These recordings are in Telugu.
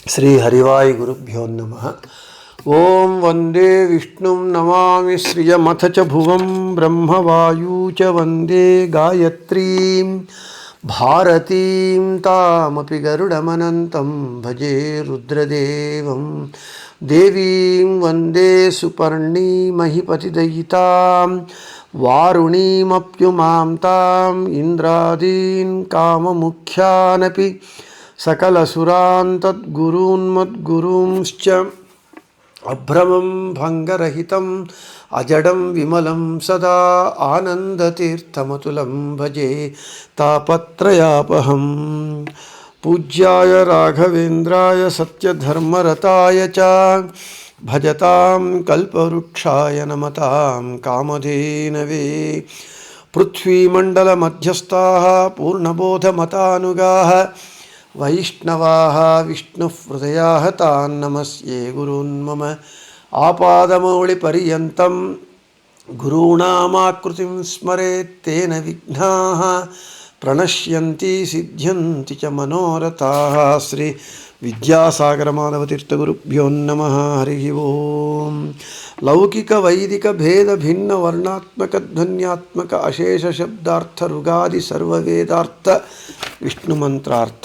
श्रीहरिवायुगुरुभ्यो नमः। ओं वंदे विष्णुं नमामि श्रियमथ च भुवं ब्रह्मवायू च वंदे गायत्रीं भारतीं तामपि गरुडमनन्तं भजे रुद्रदेवं देवीं वंदे सुपर्णीमहिपतिदयितां वारुणीमप्युमां तां इन्द्रादीन् काममुख्यानपि सकलसुरान् तद्गुरून्मद्गुरूंश्च अभ्रमं भङ्गरहितम् अजडं विमलं सदा आनन्दतीर्थमतुलं भजे तापत्रयापहम्। पूज्याय राघवेन्द्राय सत्यधर्मरताय च भजतां कल्पवृक्षाय नमतां कामधेनवे। पृथ्वीमण्डलमध्यस्थाः पूर्णबोधमतानुगाः वैष्णवाः विष्णुहृदयाः तान् नमस्ये गुरून् मम आपादमौलिपर्यन्तं गुरूणामाकृतिं स्मरेत् तेन विघ्नाः प्रणश्यन्ति सिद्ध्यन्ति च मनोरथाः। श्री विद्यासागरमाधवतीर्थगुरुभ्यो नमः। हरिः ओम्। लौकिक वैदिक भेद भिन्न वर्णात्मक ध्वन्यात्मक अशेष शब्दार्थ ऋगादि सर्ववेदार्थ विष्णुमंत्रार्थ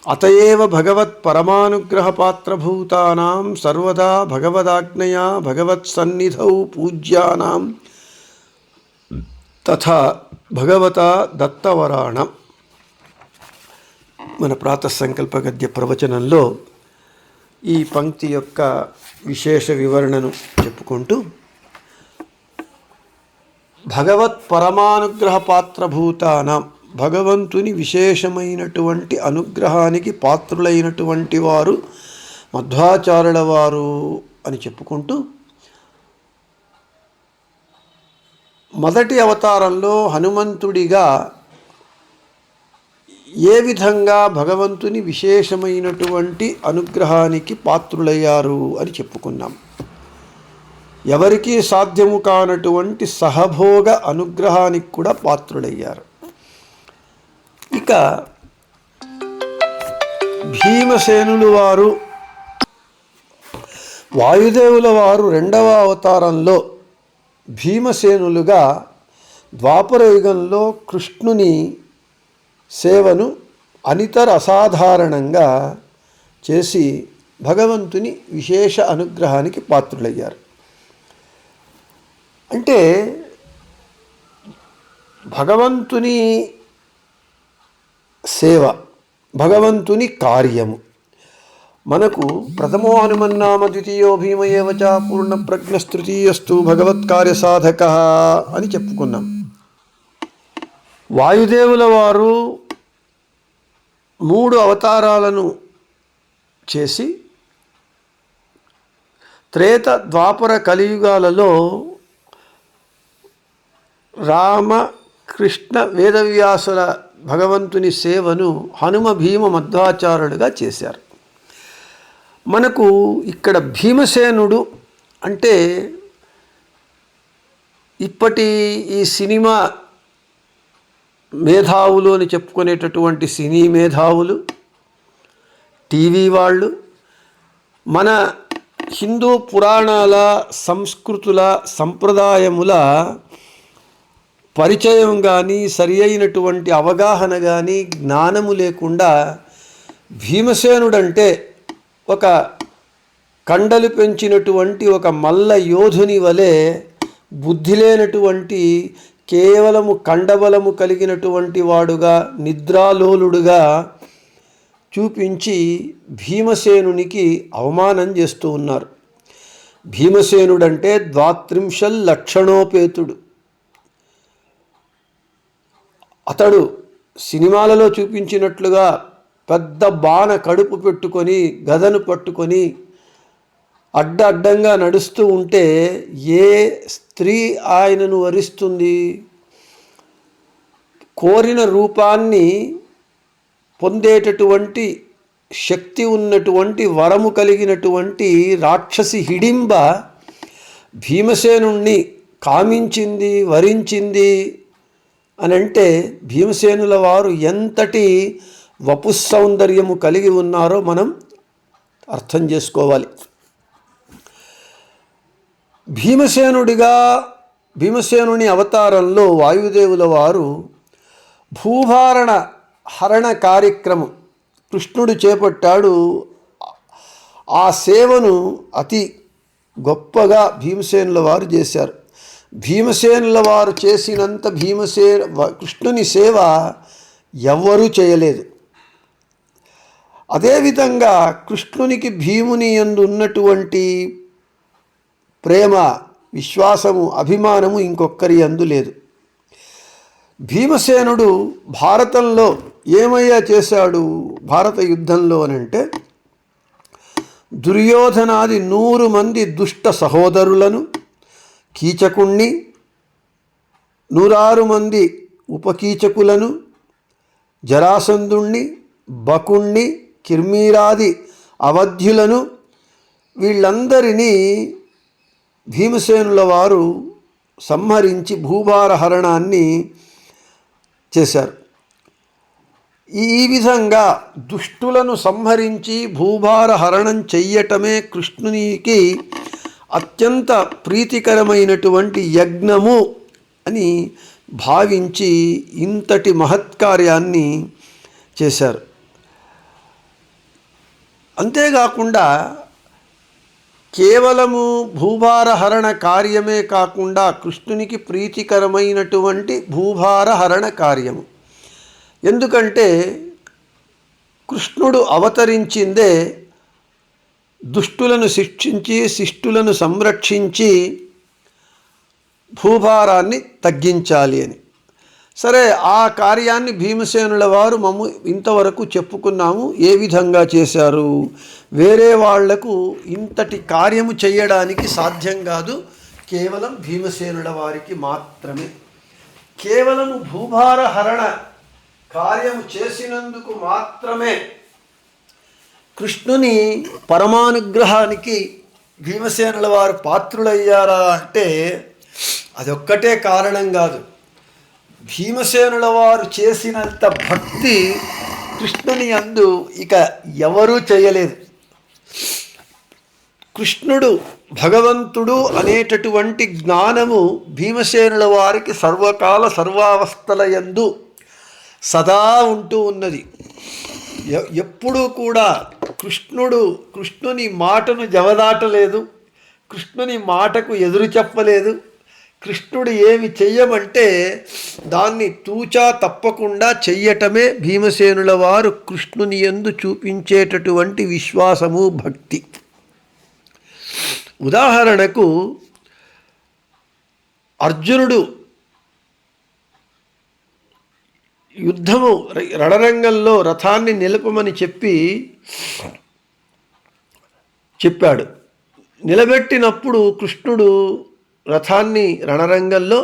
अतएव भगवत् परमानुग्रह पात्रभूतानां सर्वदा भगवदाज्ञया भगवत्सन्निधौ पूज्यानां तथा भगवता दत्तवराणं। మన ప్రాతః సంకల్ప గద్య ప్రవచనంలో ఈ పంక్తి యొక్క విశేష వివరణను చెప్పుకుంటూ భగవత్ పరమానుగ్రహ పాత్రభూతానాం, భగవంతుని విశేషమైనటువంటి అనుగ్రహానికి పాత్రులైనటువంటి వారు మధ్వాచార్యుల వారు అని చెప్పుకుంటూ మొదటి అవతారంలో హనుమంతుడిగా ఏ విధంగా భగవంతుని విశేషమైనటువంటి అనుగ్రహానికి పాత్రులయ్యారు అని చెప్పుకున్నాం. ఎవరికీ సాధ్యము కానటువంటి సహభోగ అనుగ్రహానికి కూడా పాత్రులయ్యారు. ఇక భీమసేనులు వారు వాయుదేవుల వారు రెండవ అవతారంలో భీమసేనులుగా ద్వాపర యుగంలో కృష్ణుని సేవను అనితర అసాధారణంగా చేసి భగవంతుని విశేష అనుగ్రహానికి పాత్రులయ్యారు. అంటే భగవంతుని సేవ, భగవంతుని కార్యము మనకు ప్రథమో హనుమన్నామ ద్వితీయో భీమయేవచ పూర్ణ ప్రజ్ఞస్తృతీయస్తు భగవత్కార్య సాధక అని చెప్పుకున్నాం. వాయుదేవుల వారు 3 అవతారాలను చేసి త్రేత ద్వాపర కలియుగాలలో రామ కృష్ణ వేదవ్యాసుల భగవంతుని సేవను హనుమ భీమ మధ్వాచార్యులుగా చేశారు. మనకు ఇక్కడ భీమసేనుడు అంటే ఇప్పటి ఈ సినిమా మేధావులు అని చెప్పుకునేటటువంటి సినీ మేధావులు, టీవీ వాళ్ళు, మన హిందూ పురాణాల సంస్కృతుల సంప్రదాయముల పరిచయం కానీ సరి అయినటువంటి అవగాహన కానీ జ్ఞానము లేకుండా భీమసేనుడంటే ఒక కండలు పెంచినటువంటి ఒక మల్ల యోధుని వలె బుద్ధి లేనటువంటి కేవలము కండబలము కలిగినటువంటి వాడుగా నిద్రాలోలుడుగా చూపించి భీమసేనునికి అవమానం చేస్తూ ఉన్నారు. భీమసేనుడంటే 32 లక్షణోపేతుడు. అతడు సినిమాలలో చూపించినట్లుగా పెద్ద బాణ కడుపు పెట్టుకొని గదను పట్టుకొని అడ్డంగా నడుస్తూ ఉంటే ఏ స్త్రీ ఆయనను వరిస్తుంది? కోరిన రూపాన్ని పొందేటటువంటి శక్తి ఉన్నటువంటి వరము కలిగినటువంటి రాక్షసి హిడింబ భీమసేనుణ్ణి కామించింది, వరించింది అనంటే భీమసేనుల వారు ఎంతటి వపుసౌందర్యము కలిగి ఉన్నారో మనం అర్థం చేసుకోవాలి. భీమసేనుని అవతారంలో వాయుదేవుల వారు భూభారణ హరణ కార్యక్రమం కృష్ణుడు చేపట్టాడు. ఆ సేవను అతి గొప్పగా భీమసేనుల వారు చేశారు. భీమసేనుల వారు చేసినంత కృష్ణుని సేవ ఎవ్వరూ చేయలేదు. అదేవిధంగా కృష్ణునికి భీముని యందు ఉన్నటువంటి ప్రేమ, విశ్వాసము, అభిమానము ఇంకొకరి యందు లేదు. భీమసేనుడు భారతంలో ఏమయ్యా చేశాడు భారత యుద్ధంలో అనంటే, దుర్యోధనాది 100 మంది దుష్ట సహోదరులను, కీచకుణ్ణి, 106 మంది ఉపకీచకులను, జరాసంధుణ్ణి, బకుణ్ణి, కిర్మీరాది అవధ్యులను, వీళ్ళందరినీ భీమసేనుల వారు సంహరించి భూభార హరణాన్ని చేశారు. ఈ విధంగా దుష్టులను సంహరించి భూభార హరణం చెయ్యటమే కృష్ణునికి అత్యంత ప్రీతికరమైనటువంటి యజ్ఞము అని భావించి ఇంతటి మహత్కార్యాన్ని చేశారు. అంతేకాకుండా కేవలము భూభార హరణ కార్యమే కాకుండా కృష్ణునికి ప్రీతికరమైనటువంటి భూభార హరణ కార్యము. ఎందుకంటే కృష్ణుడు అవతరించిందే దుష్టులను శిక్షించి శిష్టులను సంరక్షించి భూభారాన్ని తగ్గించాలి అని. సరే, ఆ కార్యాన్ని భీమసేనుల వారు ఇంతవరకు చెప్పుకున్నాము. ఏ విధంగా చేశారు? వేరే వాళ్లకు ఇంతటి కార్యము చేయడానికి సాధ్యం కాదు, కేవలం భీమసేనుల వారికి మాత్రమే. కేవలము భూభార హరణ కార్యము చేసినందుకు మాత్రమే కృష్ణుని పరమానుగ్రహానికి భీమసేనుల వారు పాత్రులయ్యారా అంటే అదొక్కటే కారణం కాదు. భీమసేనుల వారు చేసినంత భక్తి కృష్ణుని యందు ఇక ఎవరూ చేయలేదు. కృష్ణుడు భగవంతుడు అనేటటువంటి జ్ఞానము భీమసేనుల వారికి సర్వకాల సర్వావస్థల యందు సదా ఉంటూ ఉన్నది. ఎప్పుడూ కూడా కృష్ణుని మాటను జవదాటలేదు, కృష్ణుని మాటకు ఎదురు చెప్పలేదు. కృష్ణుడు ఏమి చెయ్యమంటే దాన్ని తూచా తప్పకుండా చెయ్యటమే భీమసేనుల వారు కృష్ణుని యందు చూపించేటటువంటి విశ్వాసము, భక్తి. ఉదాహరణకు అర్జునుడు యుద్ధము రణరంగంలో రథాన్ని నిలపమని చెప్పాడు. నిలబెట్టినప్పుడు కృష్ణుడు రథాన్ని రణరంగంలో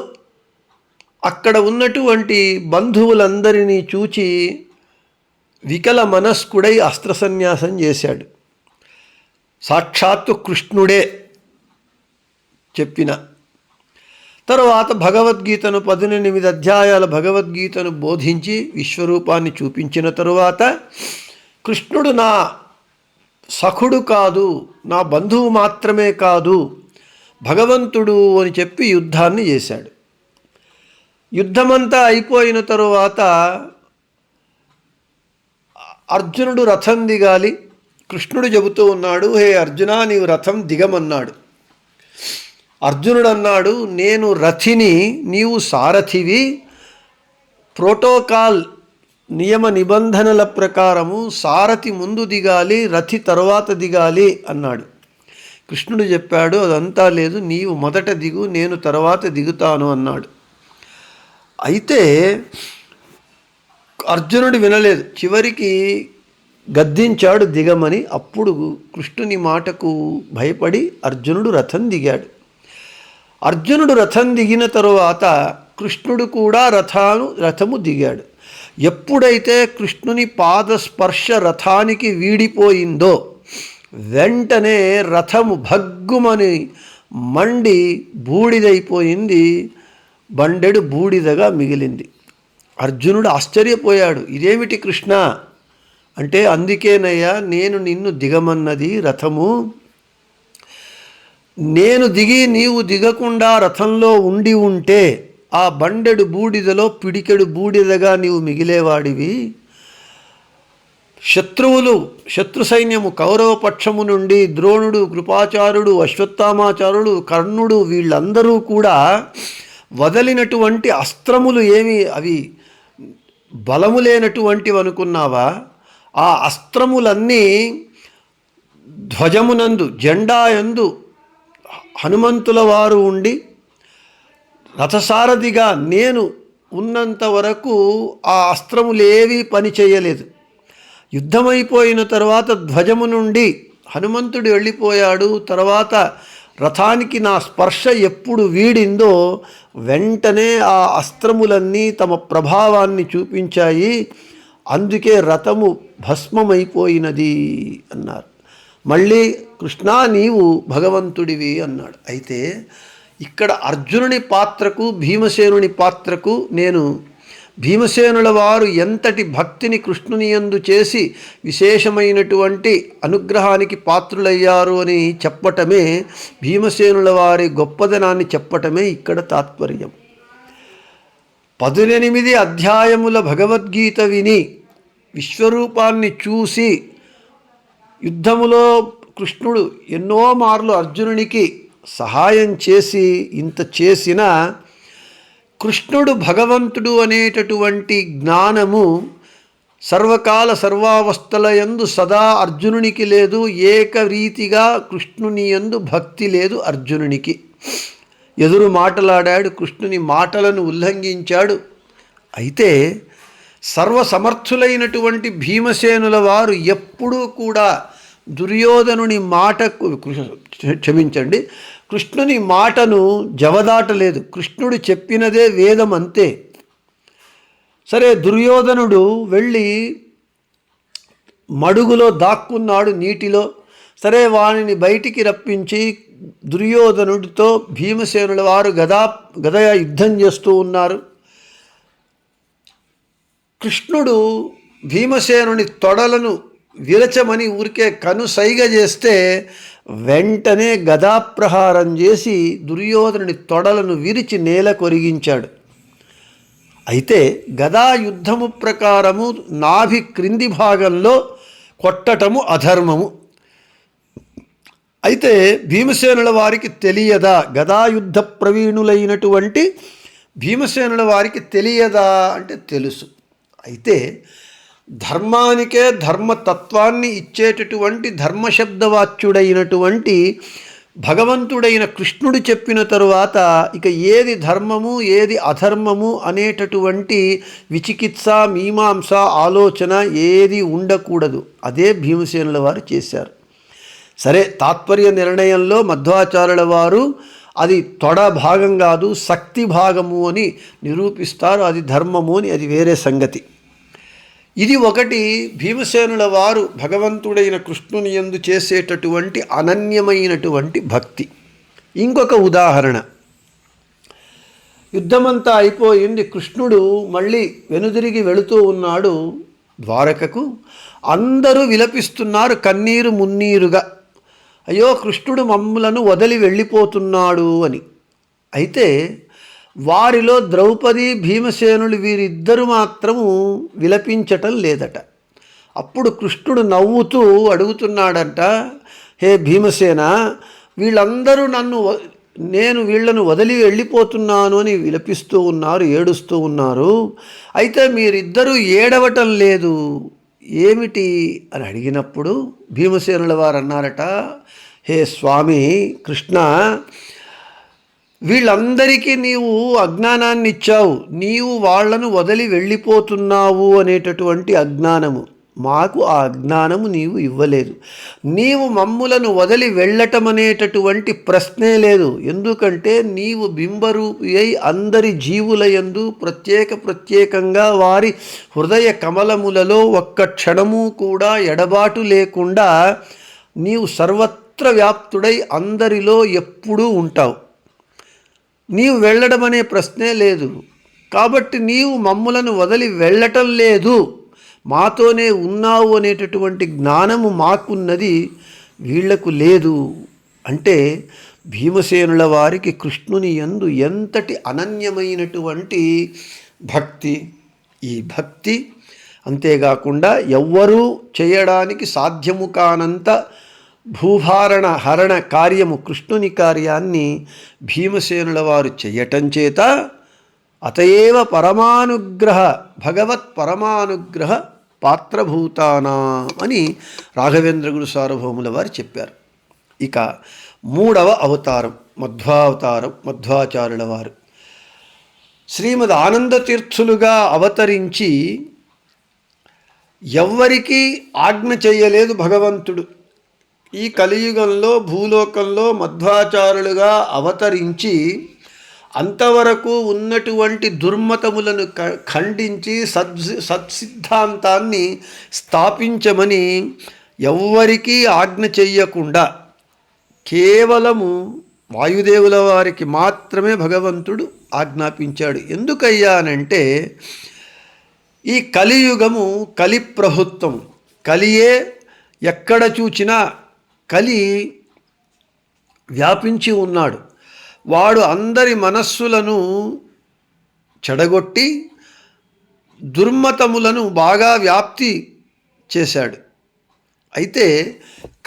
అక్కడ ఉన్నటువంటి బంధువులందరినీ చూచి వికల మనస్కుడై అస్త్రసన్యాసం చేశాడు. సాక్షాత్తు కృష్ణుడే చెప్పిన తరువాత భగవద్గీతను 18 అధ్యాయాల భగవద్గీతను బోధించి విశ్వరూపాన్ని చూపించిన తరువాత కృష్ణుడు నా సఖుడు కాదు, నా బంధువు మాత్రమే కాదు, భగవంతుడు అని చెప్పి యుద్ధాన్ని చేశాడు. యుద్ధమంతా అయిపోయిన తరువాత అర్జునుడు రథం దిగాలి. కృష్ణుడు చెబుతూ ఉన్నాడు, హే అర్జునా, నీవు రథం దిగమన్నాడు. అర్జునుడు అన్నాడు, నేను రథిని, నీవు సారథివి, ప్రోటోకాల్ నియమ నిబంధనల ప్రకారము సారథి ముందు దిగాలి, రథి తర్వాత దిగాలి అన్నాడు. కృష్ణుడు చెప్పాడు, అదంతా లేదు, నీవు మొదట దిగు, నేను తర్వాత దిగుతాను అన్నాడు. అయితే అర్జునుడు వినలేదు, చివరికి గద్దించాడు దిగమని. అప్పుడు కృష్ణుని మాటకు భయపడి అర్జునుడు రథం దిగాడు. అర్జునుడు రథం దిగిన తరువాత కృష్ణుడు కూడా రథము దిగాడు. ఎప్పుడైతే కృష్ణుని పాదస్పర్శ రథానికి వీడిపోయిందో వెంటనే రథము భగ్గుమని మండి బూడిదైపోయింది, బండెడు బూడిదగా మిగిలింది. అర్జునుడు ఆశ్చర్యపోయాడు, ఇదేమిటి కృష్ణ అంటే అందుకేనయ్యా నేను నిన్ను దిగమన్నది రథము. నేను దిగి నీవు దిగకుండా రథంలో ఉండి ఉంటే ఆ బండెడు బూడిదలో పిడికెడు బూడిదగా నీవు మిగిలేవాడివి. శత్రు సైన్యము కౌరవపక్షము నుండి ద్రోణుడు, కృపాచార్యుడు, అశ్వత్థామాచార్యుడు, కర్ణుడు వీళ్ళందరూ కూడా వదిలినటువంటి అస్త్రములు ఏమి అవి బలము లేనటువంటివి అనుకున్నావా? ఆ అస్త్రములన్నీ ధ్వజమునందు జెండాయందు హనుమంతుల వారు ఉండి రథసారథిగా నేను ఉన్నంత వరకు ఆ అస్త్రములేవీ పని చేయలేదు. యుద్ధమైపోయిన తర్వాత ధ్వజము నుండి హనుమంతుడు వెళ్ళిపోయాడు. తర్వాత రథానికి నా స్పర్శ ఎప్పుడు వీడిందో వెంటనే ఆ అస్త్రములన్నీ తమ ప్రభావాన్ని చూపించాయి. అందుకే రథము భస్మమైపోయినది అన్నారు. మళ్ళీ కృష్ణా నీవు భగవంతుడివి అన్నాడు. అయితే ఇక్కడ అర్జునుని పాత్రకు భీమసేనుని పాత్రకు నేను భీమసేనుల వారు ఎంతటి భక్తిని కృష్ణుని యందు చేసి విశేషమైనటువంటి అనుగ్రహానికి పాత్రులయ్యారు అని చెప్పటమే, భీమసేనుల వారి గొప్పదనాన్ని చెప్పటమే ఇక్కడ తాత్పర్యం. 18 అధ్యాయముల భగవద్గీత విని విశ్వరూపాన్ని చూసి యుద్ధములో కృష్ణుడు ఎన్నో మార్లు అర్జునునికి సహాయం చేసి ఇంత చేసిన కృష్ణుడు భగవంతుడు అనేటటువంటి జ్ఞానము సర్వకాల సర్వావస్థల యందు సదా అర్జునునికి లేదు. ఏకరీతిగా కృష్ణుని యందు భక్తి లేదు అర్జునునికి. ఎదురు మాటలాడాడు, కృష్ణుని మాటలను ఉల్లంఘించాడు. అయితే సర్వసమర్థులైనటువంటి భీమసేనుల వారు ఎప్పుడూ కూడా దుర్యోధనుని మాటకు క్షమించండి కృష్ణుని మాటను జవదాటలేదు. కృష్ణుడు చెప్పినదే వేదం అంతే. సరే, దుర్యోధనుడు వెళ్ళి మడుగులో దాక్కున్నాడు నీటిలో. సరే, వానిని బయటికి రప్పించి దుర్యోధనుడితో భీమసేనుల వారు గద యుద్ధం చేస్తూ ఉన్నారు. కృష్ణుడు భీమసేనుని తొడలను విరచమని ఊరికే కనుసైగ చేస్తే వెంటనే గదాప్రహారం చేసి దుర్యోధనుని తొడలను విరిచి నేల కొరిగించాడు. అయితే గదా యుద్ధము ప్రకారము నాభి క్రింది భాగంలో కొట్టటము అధర్మము. అయితే భీమసేనుల వారికి తెలియదా? గదాయుద్ధ ప్రవీణులైనటువంటి భీమసేనుల వారికి తెలియదా అంటే తెలుసు. అయితే ధర్మానికే ధర్మతత్వాన్ని ఇచ్చేటటువంటి ధర్మశబ్దవాచ్యుడైనటువంటి భగవంతుడైన కృష్ణుడు చెప్పిన తరువాత ఇక ఏది ధర్మము ఏది అధర్మము అనేటటువంటి విచికిత్స మీమాంస ఆలోచన ఏది ఉండకూడదు. అదే భీమసేనుల వారు చేశారు. సరే, తాత్పర్య నిర్ణయంలో మధ్వాచార్యుల వారు అది తొడ భాగం కాదు శక్తి భాగము అని నిరూపిస్తారు. అది ధర్మము అని, అది వేరే సంగతి. ఇది ఒకటి భీమసేనుల వారు భగవంతుడైన కృష్ణుని యందు చేసేటటువంటి అనన్యమైనటువంటి భక్తి. ఇంకొక ఉదాహరణ, యుద్ధమంతా అయిపోయింది. కృష్ణుడు మళ్ళీ వెనుదిరిగి వెళుతూ ఉన్నాడు ద్వారకకు. అందరూ విలపిస్తున్నారు కన్నీరు మున్నీరుగా, అయ్యో కృష్ణుడు మమ్ములను వదిలి వెళ్ళిపోతున్నాడు అని. అయితే వారిలో ద్రౌపది భీమసేనులు వీరిద్దరు మాత్రము విలపించటం లేదట. అప్పుడు కృష్ణుడు నవ్వుతూ అడుగుతున్నాడంట, హే భీమసేన, వీళ్ళందరూ నేను వీళ్లను వదిలి వెళ్ళిపోతున్నాను అని విలపిస్తూ ఉన్నారు, ఏడుస్తూ ఉన్నారు. అయితే మీరిద్దరూ ఏడవటం లేదు, ఏమిటి అని అడిగినప్పుడు భీమసేనుల వారు అన్నారట, హే స్వామి కృష్ణ, వీళ్ళందరికీ నీవు అజ్ఞానాన్ని ఇచ్చావు, నీవు వాళ్లను వదిలి వెళ్ళిపోతున్నావు అనేటటువంటి అజ్ఞానము. మాకు ఆ అజ్ఞానము నీవు ఇవ్వలేదు. నీవు మమ్ములను వదిలి వెళ్ళటం అనేటటువంటి ప్రశ్నే లేదు. ఎందుకంటే నీవు బింబరూపి అయి అందరి జీవుల యందు ప్రత్యేకంగా వారి హృదయ కమలములలో ఒక్క క్షణము కూడా ఎడబాటు లేకుండా నీవు సర్వత్ర వ్యాప్తుడై అందరిలో ఎప్పుడూ ఉంటావు. నీవు వెళ్ళడం అనే ప్రశ్నే లేదు. కాబట్టి నీవు మమ్ములను వదిలి వెళ్ళటం లేదు, మాతోనే ఉన్నావు అనేటటువంటి జ్ఞానము మాకున్నది, వీళ్లకు లేదు. అంటే భీమసేనుల వారికి కృష్ణుని యందు ఎంతటి అనన్యమైనటువంటి భక్తి. ఈ భక్తి అంతేకాకుండా ఎవ్వరూ చేయడానికి సాధ్యము కానంత భూభారణ హరణ కార్యము, కృష్ణుని కార్యాన్ని భీమసేనుల వారు చెయ్యటం చేత అతయేవ పరమానుగ్రహ భగవత్ పరమానుగ్రహ పాత్రభూతానా అని రాఘవేంద్ర గురు సార్వభౌముల వారు చెప్పారు. ఇక 3వ అవతారం మధ్వావతారం, మధ్వాచార్యుల వారు శ్రీమద్ ఆనందతీర్థులుగా అవతరించి ఎవ్వరికీ ఆజ్ఞ చేయలేదు భగవంతుడు. ఈ కలియుగంలో భూలోకంలో మధ్వాచారులుగా అవతరించి అంతవరకు ఉన్నటువంటి దుర్మతములను ఖండించి సత్సిద్ధాంతాన్ని స్థాపించమని ఎవ్వరికీ ఆజ్ఞ చెయ్యకుండా కేవలము వాయుదేవుల వారికి మాత్రమే భగవంతుడు ఆజ్ఞాపించాడు. ఎందుకయ్యానంటే ఈ కలియుగము కలి ప్రభుత్వం, కలియే ఎక్కడ చూచినా కలి వ్యాపించి ఉన్నాడు. వాడు అందరి మనస్సులను చెడగొట్టి దుర్మతములను బాగా వ్యాప్తి చేశాడు. అయితే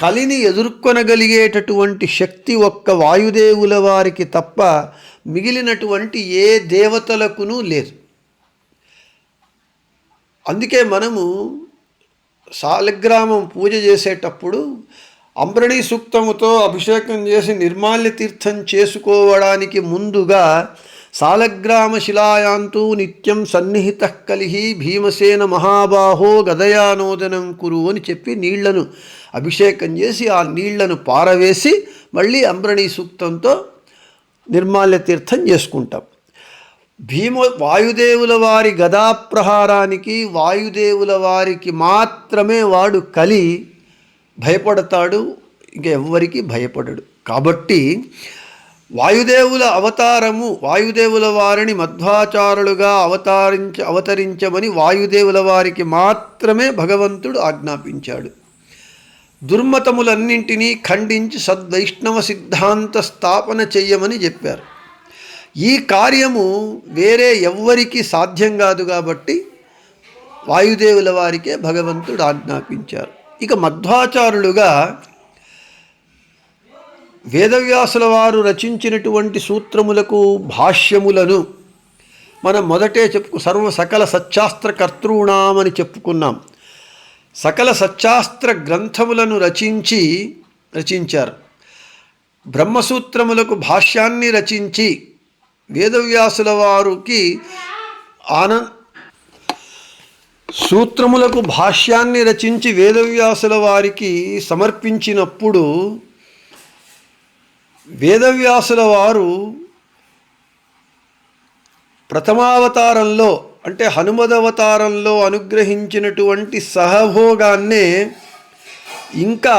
కలిని ఎదుర్కొనగలిగేటటువంటి శక్తి ఒక్క వాయుదేవుల వారికి తప్ప మిగిలినటువంటి ఏ దేవతలకునూ లేదు. అందుకే మనము శాలిగ్రామం పూజ చేసేటప్పుడు అంబరణీ సూక్తముతో అభిషేకం చేసి నిర్మాల్య తీర్థం చేసుకోవడానికి ముందుగా శాలగ్రామ శిలాయాంతు నిత్యం సన్నిహిత కలిహి భీమసేన మహాబాహో గదయానోదనం కురు అని చెప్పి నీళ్లను అభిషేకం చేసి ఆ నీళ్లను పారవేసి మళ్ళీ అంబరణీ సూక్తంతో నిర్మాల్య తీర్థం చేసుకుంటాం. వాయుదేవుల వారి గదాప్రహారానికి వాయుదేవుల వారికి మాత్రమే వాడు కలి భయపడతాడు, ఇంక ఎవ్వరికి భయపడడు. కాబట్టి వాయుదేవుల అవతారము, వాయుదేవుల వారిని మధ్వాచారులుగా అవతరించమని వాయుదేవుల వారికి మాత్రమే భగవంతుడు ఆజ్ఞాపించాడు. దుర్మతములన్నింటినీ ఖండించి సద్వైష్ణవ సిద్ధాంత స్థాపన చెయ్యమని చెప్పారు. ఈ కార్యము వేరే ఎవ్వరికీ సాధ్యం కాదు కాబట్టి వాయుదేవుల వారికే భగవంతుడు ఆజ్ఞాపించారు. ఇక మధ్వాచారులుగా వేదవ్యాసుల వారు రచించినటువంటి సూత్రములకు భాష్యములను మనం మొదటే సకల సచ్చాస్త్ర కర్తృణామని చెప్పుకున్నాం. సకల సచ్చాస్త్ర గ్రంథములను రచించారు. బ్రహ్మసూత్రములకు భాష్యాన్ని రచించి వేదవ్యాసుల వారికి సూత్రములకు భాష్యాన్ని రచించి వేదవ్యాసుల వారికి సమర్పించినప్పుడు వేదవ్యాసుల వారు ప్రథమావతారంలో అంటే హనుమదవతారంలో అనుగ్రహించినటువంటి సహభోగాన్నే ఇంకా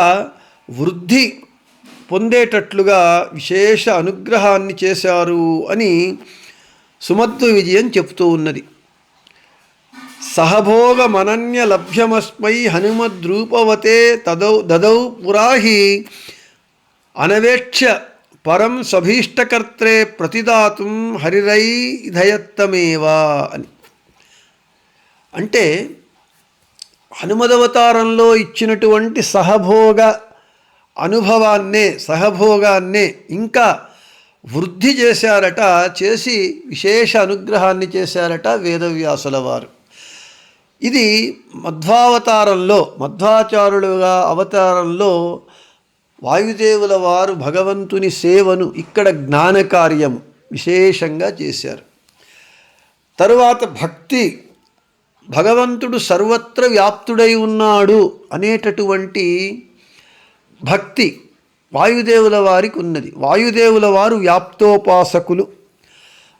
వృద్ధి పొందేటట్లుగా విశేష అనుగ్రహాన్ని చేశారు అని సుమధ్వ విజయం చెప్తూ ఉన్నది. సహభోగమనన్య లభ్యమస్మై హనుమద్రూపవతే దదౌ పురాహి అనవేక్ష పరం స్వభీష్టకర్త్రే ప్రతిదాతుం హరిరైధయత్తమేవా అని. అంటే హనుమదవతారంలో ఇచ్చినటువంటి సహభోగాన్నే ఇంకా వృద్ధి చేశారట, చేసి విశేష అనుగ్రహాన్ని చేశారట వేదవ్యాసుల వారు. ఇది మధ్వాచారులుగా అవతారంలో వాయుదేవుల వారు భగవంతుని సేవను ఇక్కడ జ్ఞాన కార్యము విశేషంగా చేశారు. తరువాత భక్తి, భగవంతుడు సర్వత్ర వ్యాప్తుడై ఉన్నాడు అనేటటువంటి భక్తి వాయుదేవుల వారికి ఉన్నది. వాయుదేవుల వారు వ్యాప్తోపాసకులు,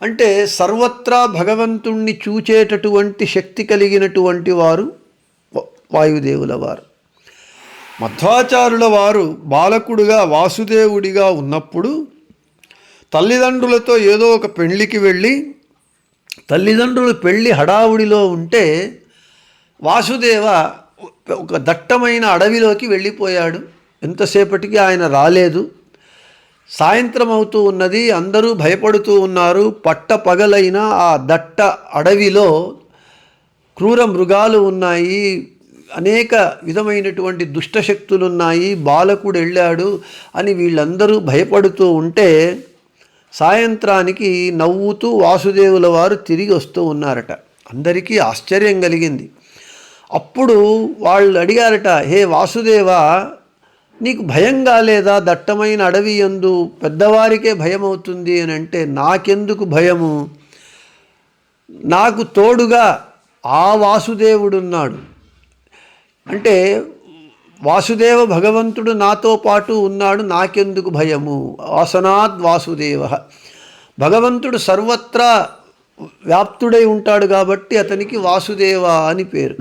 అంటే సర్వత్రా భగవంతుణ్ణి చూచేటటువంటి శక్తి కలిగినటువంటి వారు వాయుదేవుల వారు. మధ్వాచారుల వారు బాలకుడుగా వాసుదేవుడిగా ఉన్నప్పుడు తల్లిదండ్రులతో ఏదో ఒక పెళ్లికి వెళ్ళి తల్లిదండ్రులు పెళ్లి హడావుడిలో ఉంటే వాసుదేవ ఒక దట్టమైన అడవిలోకి వెళ్ళిపోయాడు. ఎంతసేపటికి ఆయన రాలేదు. సాయంత్రం అవుతూ ఉన్నది. అందరూ భయపడుతూ ఉన్నారు. పగలైన ఆ దట్ట అడవిలో క్రూర మృగాలు ఉన్నాయి, అనేక విధమైనటువంటి దుష్టశక్తులున్నాయి, బాలకుడు వెళ్ళాడు అని వీళ్ళందరూ భయపడుతూ ఉంటే సాయంత్రానికి నవ్వుతూ వాసుదేవుల వారు తిరిగి వస్తూ ఉన్నారట. అందరికీ ఆశ్చర్యం కలిగింది. అప్పుడు వాళ్ళు అడిగారట, హే వాసుదేవా, నీకు భయం కాలేదా? దట్టమైన అడవి యందు పెద్దవారికే భయం అవుతుంది అని అంటే, నాకెందుకు భయము? నాకు తోడుగా ఆ వాసుదేవుడున్నాడు. అంటే వాసుదేవ భగవంతుడు నాతో పాటు ఉన్నాడు, నాకెందుకు భయము? వాసనాద్ వాసుదేవ. భగవంతుడు సర్వత్రా వ్యాప్తుడై ఉంటాడు కాబట్టి అతనికి వాసుదేవ అని పేరు.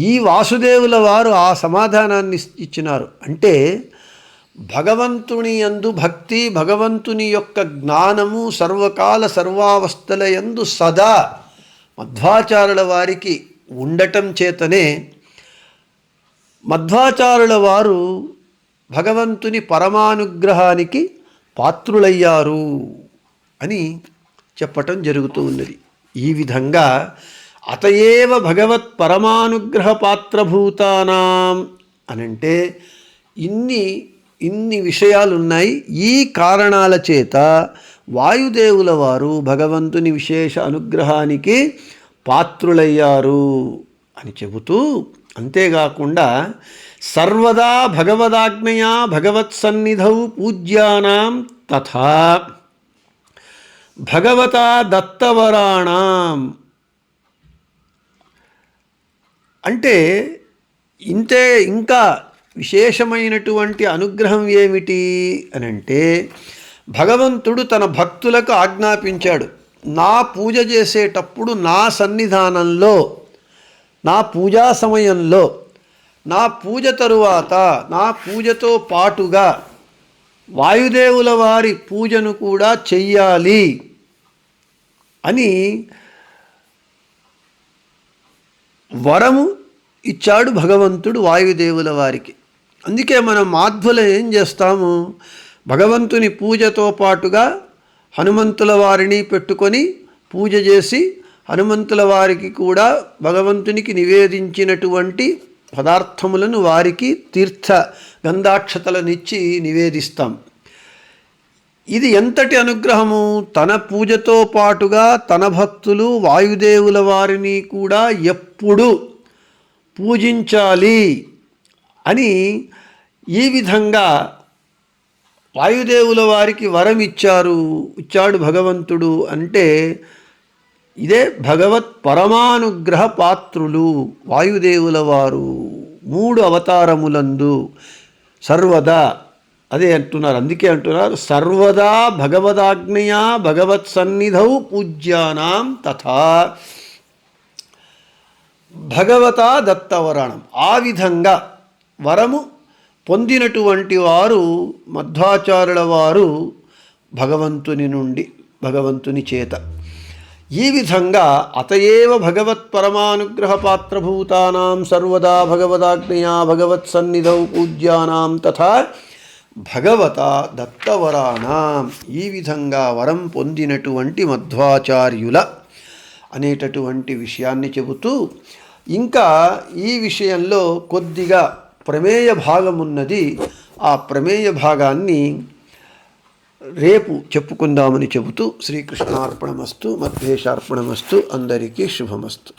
ఈ వాసుదేవుల వారు ఆ సమాధానాన్ని ఇచ్చినారు. అంటే భగవంతుని యందు భక్తి, భగవంతుని యొక్క జ్ఞానము సర్వకాల సర్వావస్థల యందు సదా మధ్వాచారుల వారికి ఉండటం చేతనే మధ్వాచారుల వారు భగవంతుని పరమానుగ్రహానికి పాత్రులయ్యారు అని చెప్పటం జరుగుతూ ఉన్నది. ఈ విధంగా అతయేవ భగవత్ పరమానుగ్రహ పాత్రభూతానాం అనంటే ఇన్ని విషయాలున్నాయి. ఈ కారణాల చేత వాయుదేవుల వారు భగవంతుని విశేష అనుగ్రహానికి పాత్రులయ్యారు అని చెబుతూ, అంతేకాకుండా సర్వదా భగవదాజ్ఞయా భగవత్సన్నిధౌ పూజ్యానాం తథా భగవతా దత్తవరాణం అంటే ఇంకా విశేషమైనటువంటి అనుగ్రహం ఏమిటి అని అంటే, భగవంతుడు తన భక్తులకు ఆజ్ఞాపించాడు, నా పూజ చేసేటప్పుడు నా సన్నిధానంలో, నా పూజా సమయంలో, నా పూజ తరువాత, నా పూజతో పాటుగా వాయుదేవుల వారి పూజను కూడా చెయ్యాలి అని వరము ఇచ్చాడు భగవంతుడు వాయుదేవుల వారికి. అందుకే మనం మాధ్వులు ఏం చేస్తాము, భగవంతుని పూజతో పాటుగా హనుమంతుల వారిని పెట్టుకొని పూజ చేసి హనుమంతుల వారికి కూడా భగవంతునికి నివేదించినటువంటి పదార్థములను వారికి తీర్థ గంధాక్షతలనిచ్చి నివేదిస్తాం. ఇది ఎంతటి అనుగ్రహము! తన పూజతో పాటుగా తన భక్తులు వాయుదేవుల వారిని కూడా ఎప్పుడు పూజించాలి అని ఈ విధంగా వాయుదేవుల వారికి వరం ఇచ్చాడు భగవంతుడు. అంటే ఇదే భగవత్ పరమానుగ్రహ పాత్రులు వాయుదేవుల వారు 3 అవతారములందు సర్వదా, అదే అంటున్నారు, అందుకే అంటున్నారు సర్వదా భగవదాజ్ఞయా భగవత్ సన్నిధౌ పూజ్యానాం తథా భగవతా దత్తవరణం. ఆ విధంగా వరము పొందినటువంటి వారు మధ్వాచార్యుల వారు భగవంతుని చేత. ఈ విధంగా అతయేవ భగవత్ పరమానుగ్రహ పాత్రభూతానాం సర్వదా భగవదాజ్ఞయా భగవత్ సన్నిధౌ పూజ్యానాం తథా భగవతా దత్తవరాణం. ఈ విధంగా వరం పొందినటువంటి మధ్వాచార్యుల అనేటటువంటి విషయాన్ని చెబుతూ, ఇంకా ఈ విషయంలో కొద్దిగా ప్రమేయ భాగం ఉన్నది. ఆ ప్రమేయ భాగాన్ని రేపు చెప్పుకుందామని చెబుతూ శ్రీకృష్ణార్పణమస్తు, మధ్వేశార్పణమస్తు. అందరికీ శుభమస్తు.